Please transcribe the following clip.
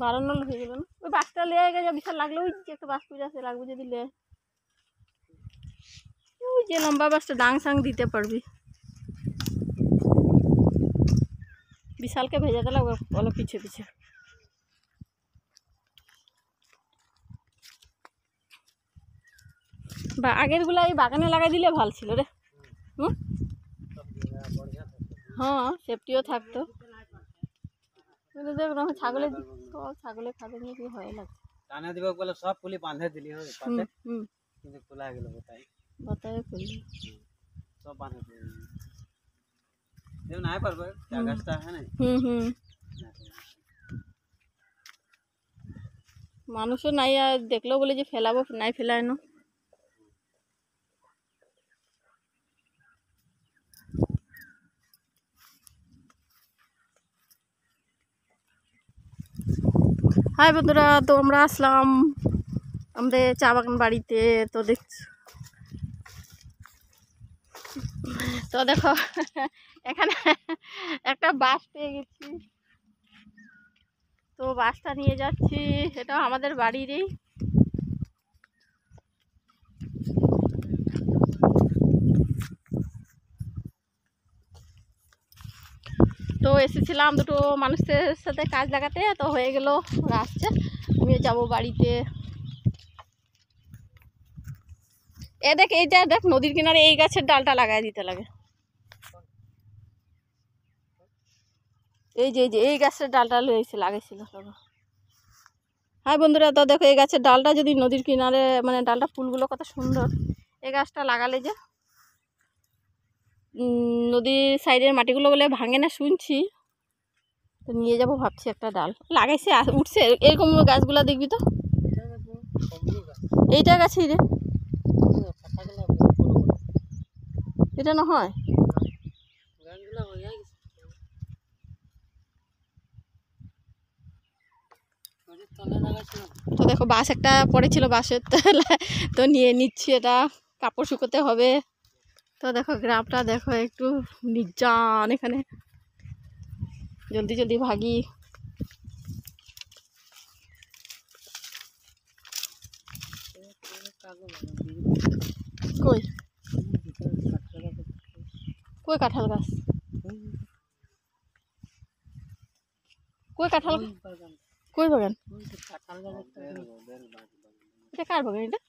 বাড়ানো হয়ে গেল না ওই বাসটা লেগে গেছে বিশাল লাগলো ওই যে একটা বাস পুজো আছে লাগবে যদি লে ওই যে লম্বা বাসটা ডাং সাং দিতে পারবি বিশালকে ভেজাতে লাগবে বলো পিছে পিছে বা আগের গুলা এই বাগানে লাগাই দিলে ভালো ছিল রে হুম হ্যাঁ সেফটিও থাকতো কিন্তু দেখ না ছাগলে সব ছাগলে খাবে নিয়ে কি ভয় লাগছে টানা দিব বলে সব পুলি বাঁধে দিলি হয় পাতে কিন্তু খোলা গেল बताए खुली সব বাঁধে দিলি নাই পারবে গাছটা হ্যাঁ না মানুষও নাই আর দেখলো বলে যে ফেলাবো নাই ফেলায় না হাই বন্ধুরা তো আমরা আসলাম আমাদের চা বাগান বাড়িতে তো দেখছি তো দেখো এখানে একটা বাস পেয়ে গেছি তো বাসটা নিয়ে যাচ্ছি এটাও আমাদের বাড়িরই তো এসেছিলাম দুটো মানুষের সাথে কাজ লাগাতে তো হয়ে গেল ওরা আসছে আমিও যাবো বাড়িতে এ দেখ এইটা দেখ নদীর কিনারে এই গাছের ডালটা লাগাই দিতে লাগে এই যে এই গাছের ডালটা লয়েছে লাগাইছিল সব হ্যাঁ বন্ধুরা তো দেখো এই গাছের ডালটা যদি নদীর কিনারে মানে ডালটা ফুলগুলো কত সুন্দর এই গাছটা লাগালে যে নদীর সাইডের মাটিগুলো বলে ভাঙে না শুনছি তো নিয়ে যাবো ভাবছি একটা ডাল লাগাইছে উঠছে এরকম গাছগুলা দেখবি তো এইটা গাছই রে এটা না হয় তো দেখো বাস একটা পড়েছিল বাসের তো নিয়ে নিচ্ছি এটা কাপড় শুকোতে হবে তো দেখো গ্রামটা দেখো একটু নির্জন এখানে জলদি জলদি ভাগি কই কই কাঁঠাল গাছ কই কাঁঠাল কই বাগান এটা কার বাগান এটা